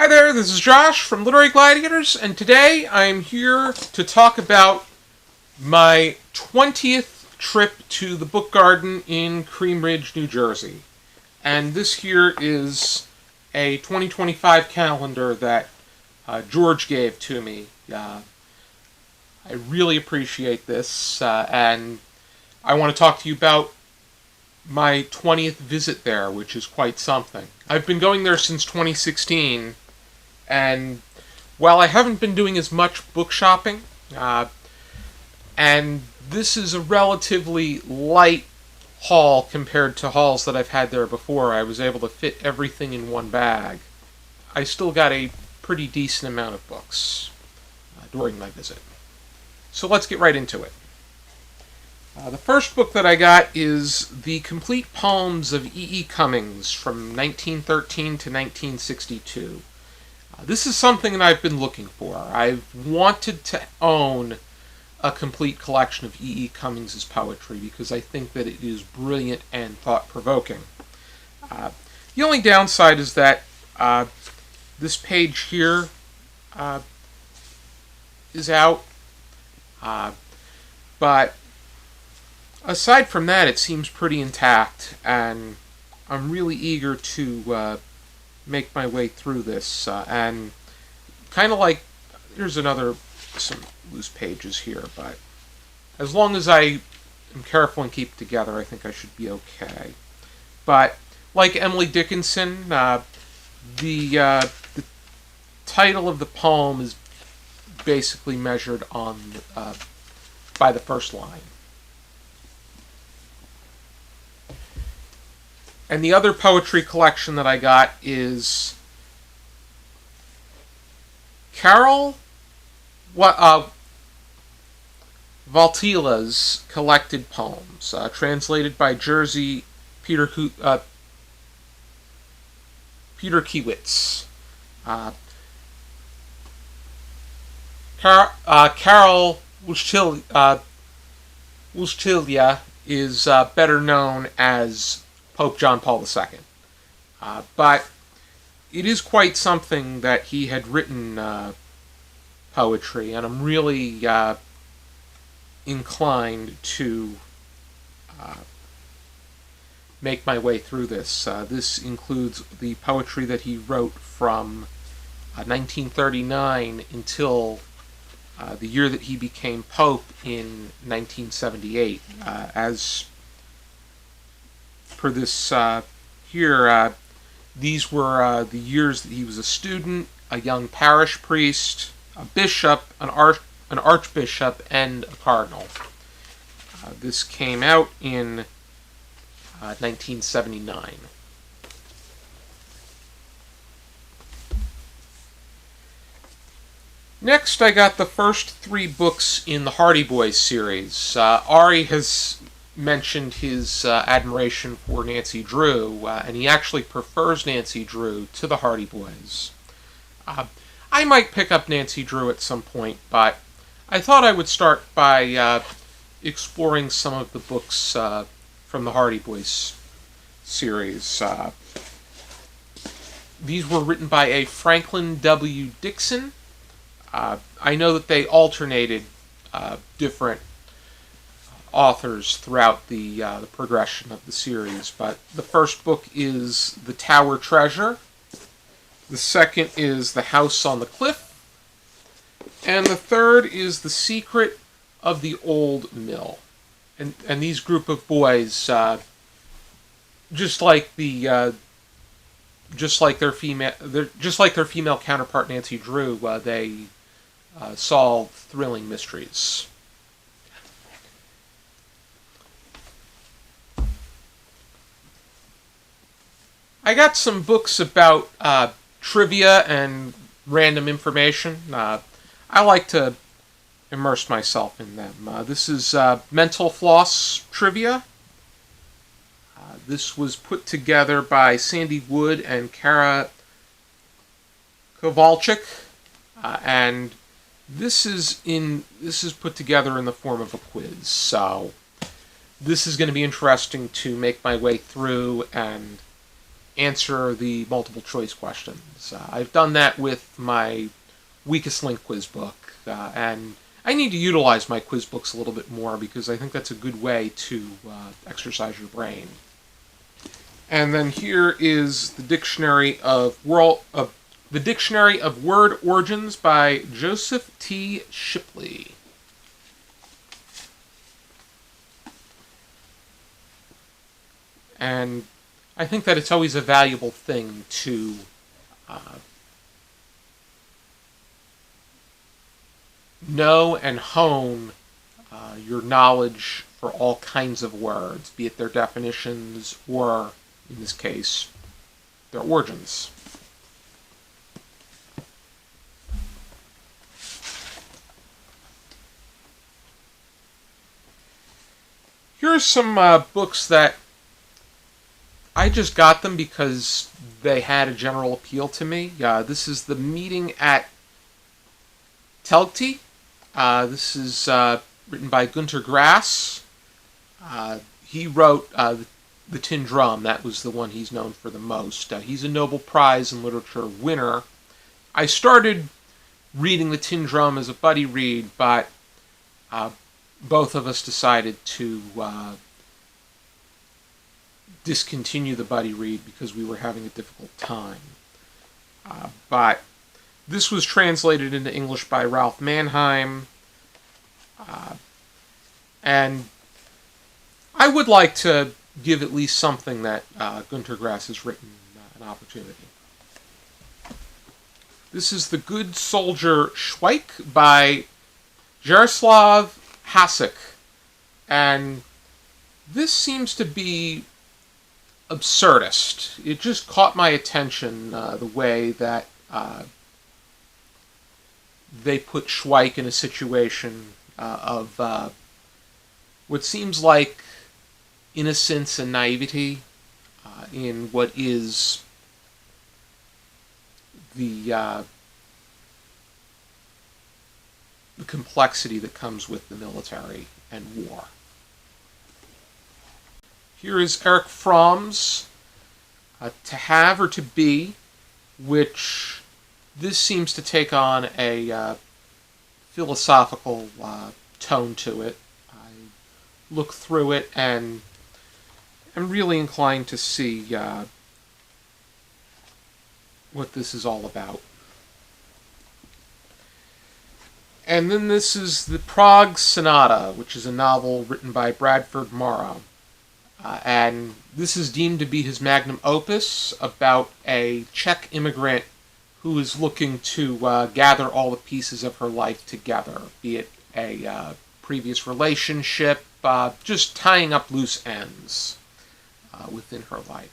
Hi there, this is Josh from Literary Gladiators, and today I'm here to talk about my 20th trip to the Book Garden in Cream Ridge, New Jersey. And this here is a 2025 calendar that George gave to me. I really appreciate this, and I want to talk to you about my 20th visit there, which is quite something. I've been going there since 2016, and while I haven't been doing as much book shopping, and this is a relatively light haul compared to hauls that I've had there before, I was able to fit everything in one bag. I still got a pretty decent amount of books during my visit. So let's get right into it. The first book that I got is The Complete Poems of E.E. Cummings from 1913 to 1962. This is something that I've been looking for. I've wanted to own a complete collection of E.E. Cummings' poetry because I think that it is brilliant and thought-provoking. The only downside is that this page here is out, but aside from that, it seems pretty intact, and I'm really eager to make my way through this. And kind of like, here's some loose pages here, but as long as I am careful and keep it together, I think I should be okay. But like Emily Dickinson, the title of the poem is basically measured on by the first line. And the other poetry collection that I got is Carol Wojtyla's collected poems, translated by Jerzy Peter Kiewicz. Carol Wojtyla is better known as Pope John Paul II. But it is quite something that he had written poetry, and I'm really inclined to make my way through this. This includes the poetry that he wrote from 1939 until the year that he became Pope in 1978. As for this here, these were the years that he was a student, a young parish priest, a bishop, an archbishop, and a cardinal. This came out in 1979. Next, I got the first 3 books in the Hardy Boys series. Ari has mentioned his admiration for Nancy Drew, and he actually prefers Nancy Drew to the Hardy Boys. I might pick up Nancy Drew at some point, but I thought I would start by exploring some of the books from the Hardy Boys series. These were written by a Franklin W. Dixon. I know that they alternated different authors throughout the progression of the series, but the first book is The Tower Treasure, the second is The House on the Cliff, and the third is The Secret of the Old Mill. And these group of boys, just like their female counterpart Nancy Drew, they solve thrilling mysteries. I got some books about trivia and random information. I like to immerse myself in them. This is Mental Floss Trivia. This was put together by Sandy Wood and Kara Kowalczyk, and this is put together in the form of a quiz. So this is going to be interesting to make my way through and answer the multiple choice questions. I've done that with my weakest link quiz book, and I need to utilize my quiz books a little bit more because I think that's a good way to exercise your brain. And then here is the Dictionary of Word Origins by Joseph T. Shipley. And I think that it's always a valuable thing to know and hone your knowledge for all kinds of words, be it their definitions or, in this case, their origins. Here are some books that I just got them because they had a general appeal to me. This is The Meeting at Telgte. This is written by Günter Grass. He wrote The Tin Drum. That was the one he's known for the most. He's a Nobel Prize in Literature winner. I started reading The Tin Drum as a buddy read, but both of us decided to discontinue the buddy read because we were having a difficult time. But this was translated into English by Ralph Manheim, and I would like to give at least something that Günter Grass has written an opportunity. This is The Good Soldier Schweik by Jaroslav Hasek, and this seems to be absurdist. It just caught my attention the way that they put Schweik in a situation of what seems like innocence and naivety in what is the complexity that comes with the military and war. Here is Erich Fromm's To Have or To Be, which this seems to take on a philosophical tone to it. I look through it and am really inclined to see what this is all about. And then this is The Prague Sonata, which is a novel written by Bradford Morrow. And this is deemed to be his magnum opus about a Czech immigrant who is looking to gather all the pieces of her life together, be it a previous relationship, just tying up loose ends within her life.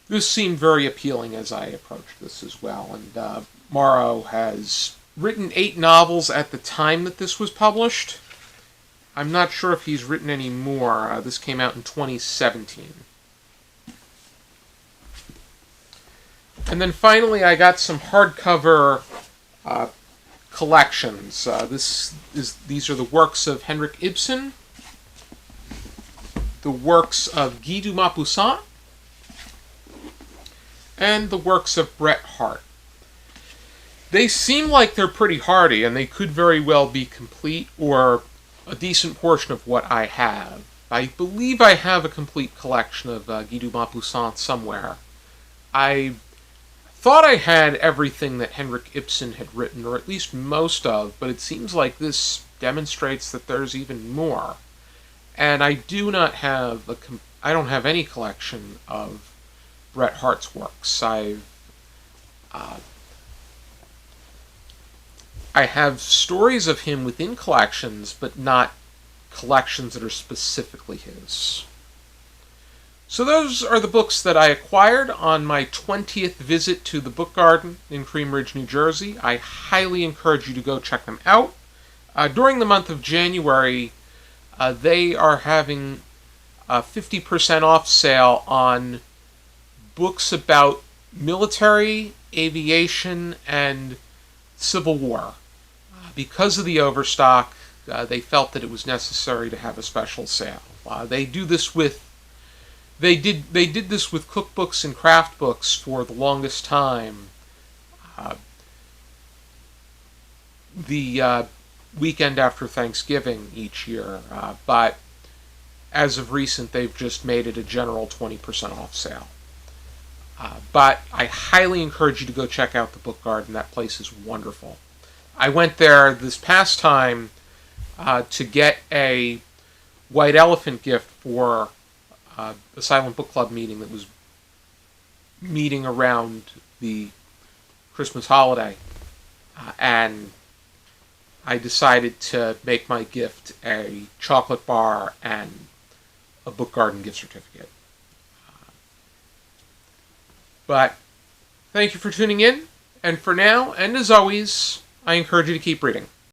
This seemed very appealing as I approached this as well, and Morrow has written 8 novels at the time that this was published. I'm not sure if he's written any more. This came out in 2017. And then finally, I got some hardcover collections. These are the works of Henrik Ibsen, the works of Guy de Maupassant, and the works of Bret Harte. They seem like they're pretty hardy, and they could very well be complete or a decent portion of what I have. I believe I have a complete collection of Guy de Maupassant somewhere. I thought I had everything that Henrik Ibsen had written, or at least most of, but it seems like this demonstrates that there's even more. And I do not have I don't have any collection of Bret Harte's works. I have stories of him within collections, but not collections that are specifically his. So those are the books that I acquired on my 20th visit to the Book Garden in Cream Ridge, New Jersey. I highly encourage you to go check them out. During the month of January, they are having a 50% off sale on books about military, aviation, and Civil War. Because of the overstock, they felt that it was necessary to have a special sale. They do this with They did this with cookbooks and craft books for the longest time. Uh, the weekend after Thanksgiving each year, but as of recent, they've just made it a general 20% off sale. But I highly encourage you to go check out the Book Garden. That place is wonderful. I went there this past time to get a white elephant gift for a Silent Book Club meeting that was meeting around the Christmas holiday. And I decided to make my gift a chocolate bar and a Book Garden gift certificate. But thank you for tuning in, and for now, and as always, I encourage you to keep reading.